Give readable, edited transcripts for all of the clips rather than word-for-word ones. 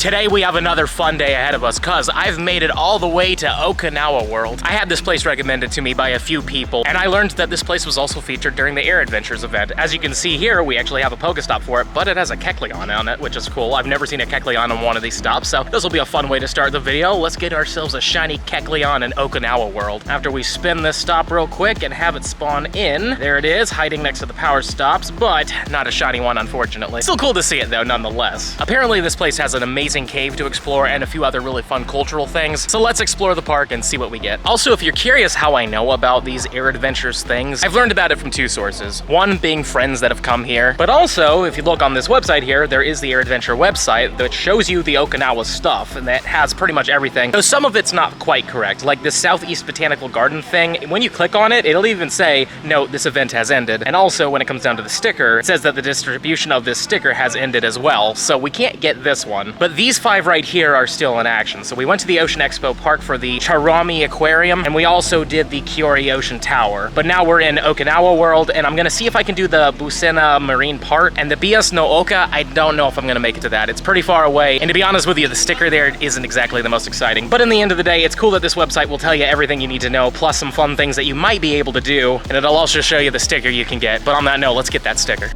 Today we have another fun day ahead of us cause I've made it all the way to Okinawa World. I had this place recommended to me by a few people, and I learned that this place was also featured during the Air Adventures event. As you can see here, we actually have a Pokestop for it, but it has a Kecleon on it, which is cool. I've never seen a Kecleon on one of these stops, so this will be a fun way to start the video. Let's get ourselves a shiny Kecleon in Okinawa World. After we spin this stop real quick and have it spawn in, there it is, hiding next to the power stops, but not a shiny one, unfortunately. Still cool to see it though, nonetheless. Apparently this place has an amazing cave to explore and a few other really fun cultural things, so let's explore the park and see what we get. Also, if you're curious how I know about these Air Adventures things, I've learned about it from two sources. One being friends that have come here, but also, if you look on this website here, there is the Air Adventure website that shows you the Okinawa stuff, and that has pretty much everything. So some of it's not quite correct, like the Southeast Botanical Garden thing. When you click on it, it'll even say, note, this event has ended. And also, when it comes down to the sticker, it says that the distribution of this sticker has ended as well, so we can't get this one. But these 5 right here are still in action. So we went to the Ocean Expo Park for the Charami Aquarium, and we also did the Kiori Ocean Tower. But now we're in Okinawa World, and I'm gonna see if I can do the Busena Marine Part, and the Bias no Oka, I don't know if I'm gonna make it to that. It's pretty far away, and to be honest with you, the sticker there isn't exactly the most exciting. But in the end of the day, it's cool that this website will tell you everything you need to know, plus some fun things that you might be able to do, and it'll also show you the sticker you can get. But on that note, let's get that sticker.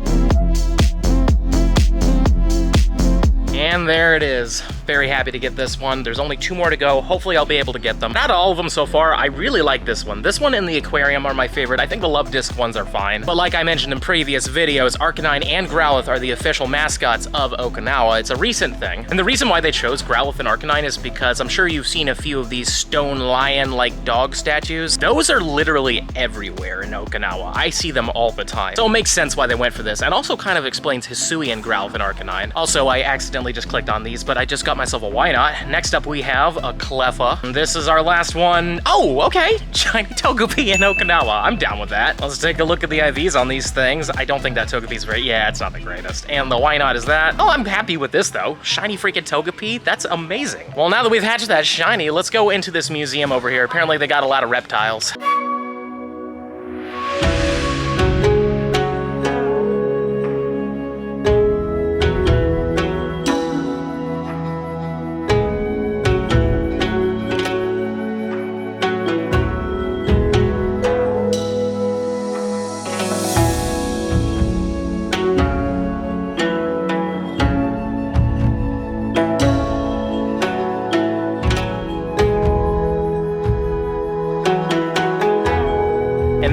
And there it is. Very happy to get this one. There's only 2 more to go. Hopefully I'll be able to get them. Not all of them so far. I really like this one. This one and the aquarium are my favorite. I think the Love Disc ones are fine. But like I mentioned in previous videos, Arcanine and Growlithe are the official mascots of Okinawa. It's a recent thing. And the reason why they chose Growlithe and Arcanine is because I'm sure you've seen a few of these stone lion-like dog statues. Those are literally everywhere in Okinawa. I see them all the time. So it makes sense why they went for this. And also kind of explains Hisui and Growlithe and Arcanine. Also, I accidentally just clicked on these, but I just got myself a why not. Next up we have a Cleffa. And this is our last one. Oh, okay. Shiny Togepi in Okinawa. I'm down with that. Let's take a look at the IVs on these things. I don't think that Togepi's very, yeah, it's not the greatest. And the why not is that. Oh, I'm happy with this though. Shiny freaking Togepi. That's amazing. Well, now that we've hatched that shiny, let's go into this museum over here. Apparently they got a lot of reptiles.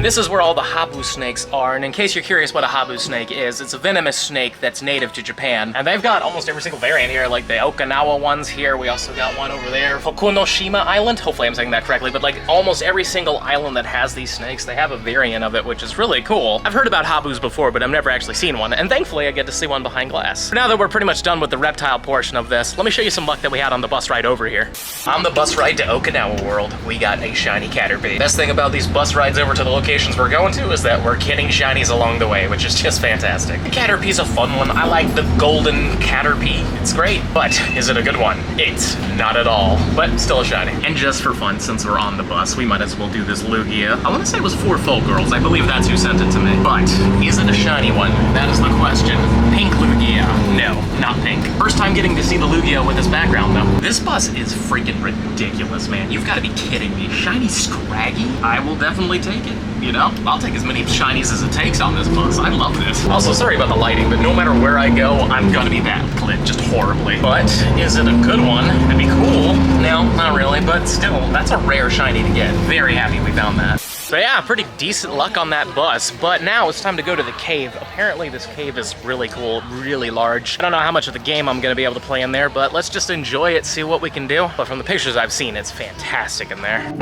This is where all the Habu snakes are, and in case you're curious what a Habu snake is, it's a venomous snake that's native to Japan. And they've got almost every single variant here, like the Okinawa ones here. We also got one over there, Fukunoshima Island. Hopefully I'm saying that correctly, but like almost every single island that has these snakes, they have a variant of it, which is really cool. I've heard about Habus before, but I've never actually seen one, and thankfully I get to see one behind glass. Now that we're pretty much done with the reptile portion of this, let me show you some luck that we had on the bus ride over here. On the bus ride to Okinawa World, we got a shiny Caterpie. Best thing about these bus rides over to the locations we're going to is that we're getting shinies along the way, which is just fantastic. The Caterpie's a fun one. I like the golden Caterpie. It's great, but is it a good one? It's not at all, but still a shiny. And just for fun, since we're on the bus, we might as well do this Lugia. I want to say it was 4 Full Girls. I believe that's who sent it to me. But is it a shiny one? That is the question. Pink Lugia. No, not pink. First time getting to see the Lugia with this background, though. This bus is freaking ridiculous, man. You've got to be kidding me. Shiny Scraggy? I will definitely take it. You know, I'll take as many shinies as it takes on this bus. I love this. Also, sorry about the lighting, but no matter where I go, I'm gonna be backlit just horribly. But is it a good one? It'd be cool. No, not really, but still, that's a rare shiny to get. Very happy we found that. So yeah, pretty decent luck on that bus, but now it's time to go to the cave. Apparently this cave is really cool, really large. I don't know how much of the game I'm gonna be able to play in there, but let's just enjoy it, see what we can do. But from the pictures I've seen, it's fantastic in there.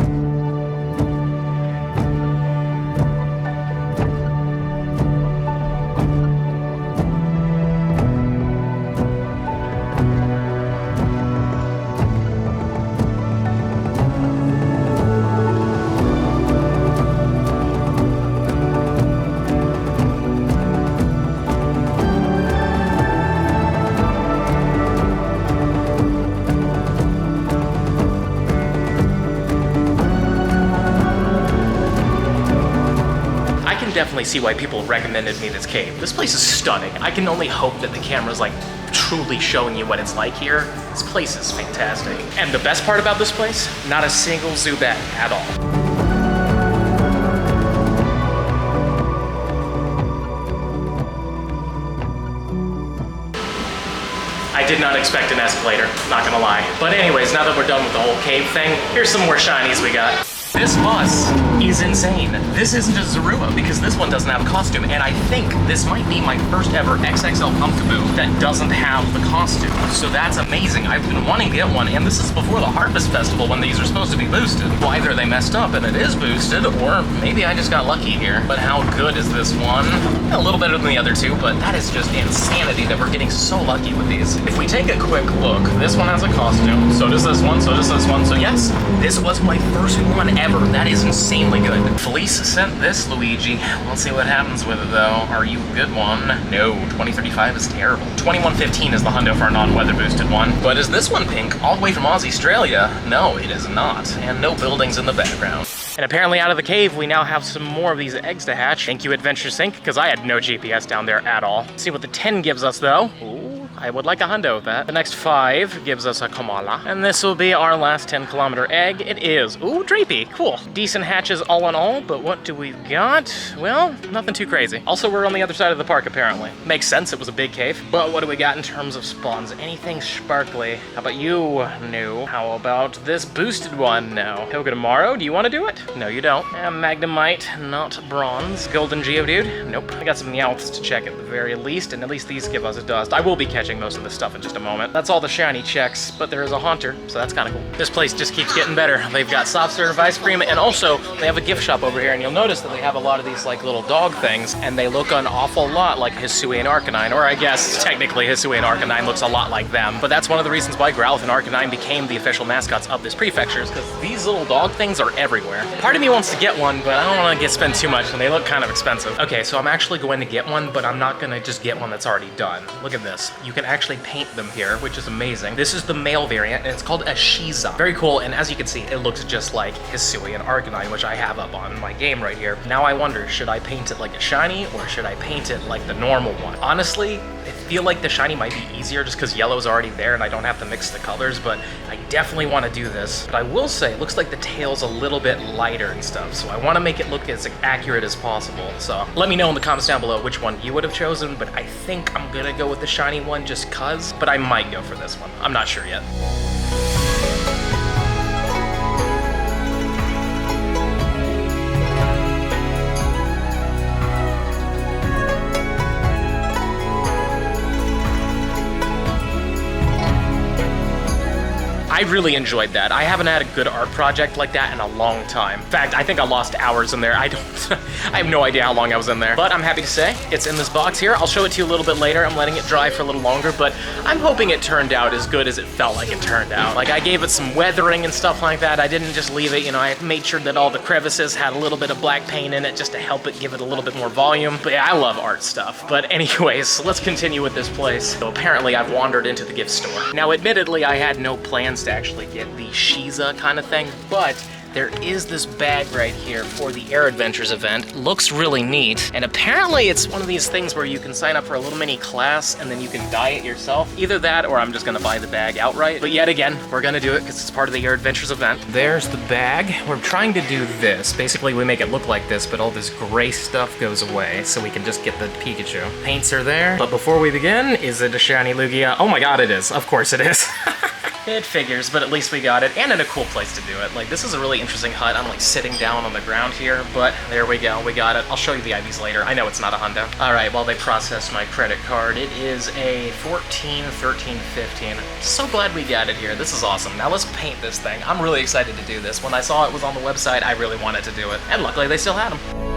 definitely see why people recommended me this cave. This place is stunning. I can only hope that the camera's like truly showing you what it's like here. This place is fantastic. And the best part about this place, not a single Zubat at all. I did not expect an escalator, not gonna lie. But anyways, now that we're done with the whole cave thing, here's some more shinies we got. This bus is insane. This isn't a Zorua because this one doesn't have a costume, and I think this might be my first ever XXL Pumpkaboo that doesn't have the costume. So that's amazing. I've been wanting to get one, and this is before the Harvest Festival when these are supposed to be boosted. Well, either they messed up and it is boosted, or maybe I just got lucky here. But how good is this one? A little better than the other two, but that is just insanity that we're getting so lucky with these. If we take a quick look, this one has a costume, so does this one, so does this one. So yes, this was my first one ever. That is insanely good. Felice sent this Luigi. Let's see what happens with it though. Are you a good one? No, 2035 is terrible. 2115 is the hundo for a non-weather boosted one. But is this one pink all the way from Australia? No, it is not. And no buildings in the background. And apparently out of the cave, we now have some more of these eggs to hatch. Thank you, Adventure Sync, because I had no GPS down there at all. Let's see what the 10 gives us though. Ooh. I would like a hundo with that. The next 5 gives us a Kamala. And this will be our last 10-kilometer egg. It is. Ooh, drapey. Cool. Decent hatches all in all, but what do we got? Well, nothing too crazy. Also, we're on the other side of the park, apparently. Makes sense, it was a big cave. But what do we got in terms of spawns? Anything sparkly? How about you? No. How about this boosted one? No. Togedemaru, do you want to do it? No, you don't. Magnemite, not bronze. Golden Geodude? Nope. I got some Meowths to check at the very least, and at least these give us a dust. I will be catching most of this stuff in just a moment. That's all the shiny checks, but there is a Haunter, so that's kind of cool. This place just keeps getting better. They've got soft serve ice cream, and also they have a gift shop over here, and you'll notice that they have a lot of these like little dog things, and they look an awful lot like Hisui and Arcanine, or I guess technically Hisui and Arcanine looks a lot like them, but that's one of the reasons why Growlithe and Arcanine became the official mascots of this prefecture, is because these little dog things are everywhere. Part of me wants to get one, but I don't want to spend too much, and they look kind of expensive. Okay, so I'm actually going to get one, but I'm not going to just get one that's already done. Look at this. You can actually paint them here, which is amazing. This is the male variant, and it's called a Shisa. Very cool, and as you can see, it looks just like Hisui and Arcanine, which I have up on my game right here. Now I wonder, should I paint it like a shiny, or should I paint it like the normal one? Honestly, I feel like the shiny might be easier just because yellow's already there and I don't have to mix the colors, but I definitely want to do this. But I will say, it looks like the tail's a little bit lighter and stuff, so I want to make it look as accurate as possible. So let me know in the comments down below which one you would have chosen, but I think I'm gonna go with the shiny one just cuz, but I might go for this one. I'm not sure yet. I really enjoyed that. I haven't had a good art project like that in a long time. In fact, I think I lost hours in there. I have no idea how long I was in there. But I'm happy to say it's in this box here. I'll show it to you a little bit later. I'm letting it dry for a little longer, but I'm hoping it turned out as good as it felt like it turned out. Like, I gave it some weathering and stuff like that. I didn't just leave it, you know, I made sure that all the crevices had a little bit of black paint in it just to help it give it a little bit more volume. But yeah, I love art stuff. But anyways, let's continue with this place. So apparently I've wandered into the gift store. Now, admittedly, I had no plans to actually get the Shisa kind of thing, but there is this bag right here for the Air Adventures event. Looks really neat, and apparently it's one of these things where you can sign up for a little mini class and then you can dye it yourself. Either that or I'm just gonna buy the bag outright. But yet again, we're gonna do it because it's part of the Air Adventures event. There's the bag. We're trying to do this. Basically, we make it look like this, but all this gray stuff goes away so we can just get the Pikachu. Paints are there, but before we begin, is it a shiny Lugia? Oh my god, it is. Of course it is. It figures, but at least we got it, and in a cool place to do it. Like, this is a really interesting hut. I'm like sitting down on the ground here, but there we go, we got it. I'll show you the IVs later. I know it's not a hundo. All right, while they process my credit card, it is a 14, 13, 15. So glad we got it here. This is awesome. Now let's paint this thing. I'm really excited to do this. When I saw it was on the website, I really wanted to do it, and luckily they still had them.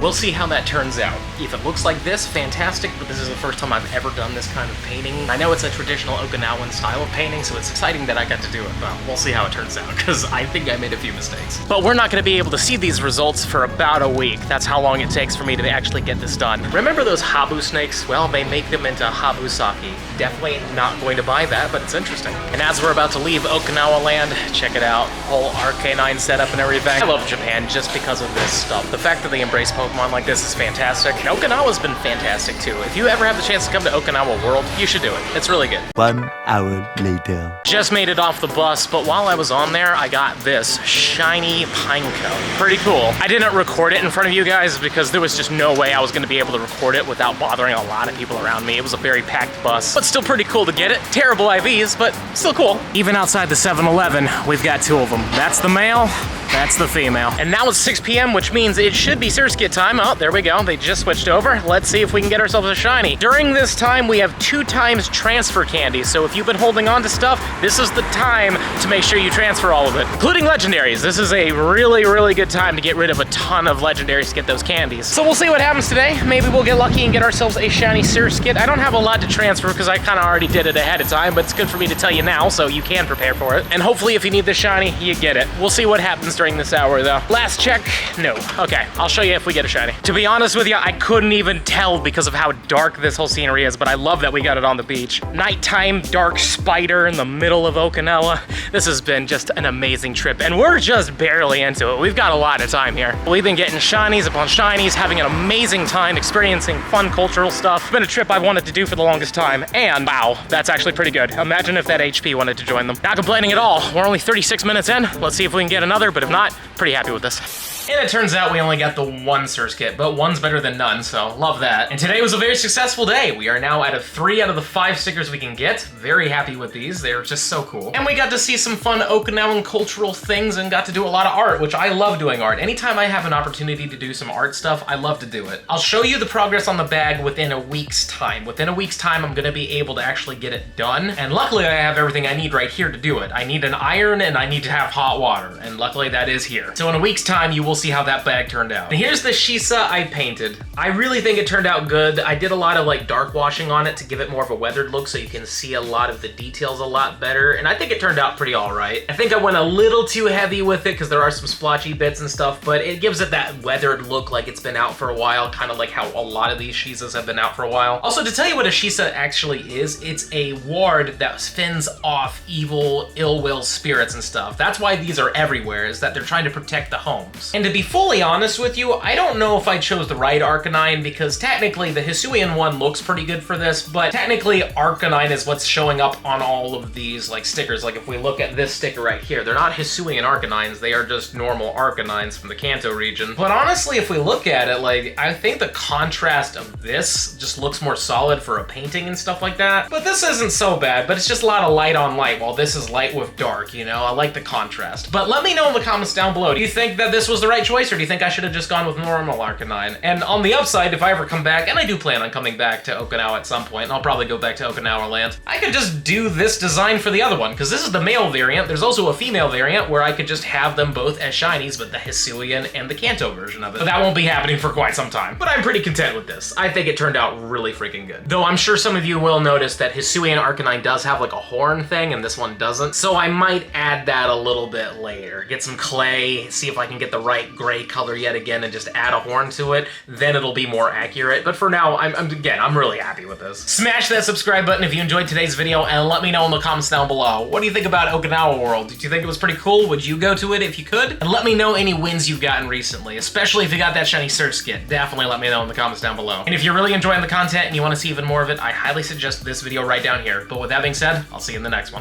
We'll see how that turns out. If it looks like this, fantastic, but this is the first time I've ever done this kind of painting. I know it's a traditional Okinawan style of painting, so it's exciting that I got to do it, but we'll see how it turns out, because I think I made a few mistakes. But we're not going to be able to see these results for about a week. That's how long it takes for me to actually get this done. Remember those Habu snakes? Well, they make them into Habu sake. Definitely not going to buy that, but it's interesting. And as we're about to leave Okinawa land, check it out. Whole Arcanine setup and everything. I love Japan just because of this stuff. The fact that they embrace Pokemon like this is fantastic. And Okinawa's been fantastic too. If you ever have the chance to come to Okinawa World, you should do it. It's really good. 1 hour later. Just made it off the bus, but while I was on there, I got this shiny Pinecone. Pretty cool. I didn't record it in front of you guys because there was just no way I was going to be able to record it without bothering a lot of people around me. It was a very packed bus, but still pretty cool to get it. Terrible IVs, but still cool. Even outside the 7-Eleven, we've got two of them. That's the male, that's the female. And now it's 6 p.m., which means it should be Surskit time. Oh, there we go. They just switched over. Let's see if we can get ourselves a shiny. During this time, we have 2 times transfer candy. So if you've been holding on to stuff, this is the time to make sure you transfer all of it, including legendaries. This is a really, really good time to get rid of a ton of legendaries to get those candies. So we'll see what happens today. Maybe we'll get lucky and get ourselves a shiny Surskit. I don't have a lot to transfer because I kind of already did it ahead of time, but it's good for me to tell you now so you can prepare for it. And hopefully if you need the shiny, you get it. We'll see what happens during this hour though. Last check, no. Okay, I'll show you if we get a shiny. To be honest with you, I couldn't even tell because of how dark this whole scenery is, but I love that we got it on the beach. Nighttime, dark spider in the middle of Okinawa. This has been just an amazing trip, and we're just barely into it. We've got a lot of time here. We've been getting shinies upon shinies, having an amazing time, experiencing fun cultural stuff. It's been a trip I've wanted to do for the longest time, and wow, that's actually pretty good. Imagine if that HP wanted to join them. Not complaining at all. We're only 36 minutes in. Let's see if we can get another, but if not, pretty happy with this. And it turns out we only got the one Surskit, but one's better than none, so love that. And today was a very successful day. We are now at 3 out of the 5 stickers we can get. Very happy with these. They're just so cool. And we got to see some fun Okinawan cultural things and got to do a lot of art, which I love doing art. Anytime I have an opportunity to do some art stuff, I love to do it. I'll show you the progress on the bag within a week's time. Within a week's time, I'm gonna be able to actually get it done. And luckily I have everything I need right here to do it. I need an iron and I need to have hot water. And luckily that is here. So in a week's time, you will see how that bag turned out. And here's the Shisa I painted. I really think it turned out good. I did a lot of like dark washing on it to give it more of a weathered look so you can see a lot of the details a lot better. And I think it turned out pretty all right. I think I went a little too heavy with it because there are some splotchy bits and stuff, but it gives it that weathered look like it's been out for a while, kind of like how a lot of these Shisas have been out for a while. Also, to tell you what a Shisa actually is, it's a ward that fends off evil, ill will spirits and stuff. That's why these are everywhere, is that they're trying to protect the homes. And to be fully honest with you, I don't know if I chose the right Arcanine because technically the Hisuian one looks pretty good for this, but technically Arcanine is what's showing up on all of these like stickers. Like if we look at this sticker right here, they're not Hisuian Arcanines, they are just normal Arcanines from the Kanto region. But honestly, if we look at it, like I think the contrast of this just looks more solid for a painting and stuff like that. But this isn't so bad, but it's just a lot of light on light while this is light with dark, you know? I like the contrast. But let me know in the comments down below, do you think that this was the right choice or do you think I should have just gone with normal Arcanine? And on the upside, if I ever come back, and I do plan on coming back to Okinawa at some point, and I'll probably go back to Okinawa land, I could just do this design for the other one, because this is the male variant. There's also a female variant where I could just have them both as shinies, but the Hisuian and the Kanto version of it. But that won't be happening for quite some time. But I'm pretty content with this. I think it turned out really freaking good. Though I'm sure some of you will notice that Hisuian Arcanine does have like a horn thing, and this one doesn't. So I might add that a little bit later. Get some clay, see if I can get the right gray color yet again, and just add a horn to it, then it'll be more accurate. But for now, I'm really happy with this. Smash that subscribe button if you enjoyed today's video, and let me know in the comments down below. What do you think about Okinawa World? Did you think it was pretty cool? Would you go to it if you could? And let me know any wins you've gotten recently, especially if you got that shiny Surskit. Definitely let me know in the comments down below. And if you're really enjoying the content and you want to see even more of it, I highly suggest this video right down here. But with that being said, I'll see you in the next one.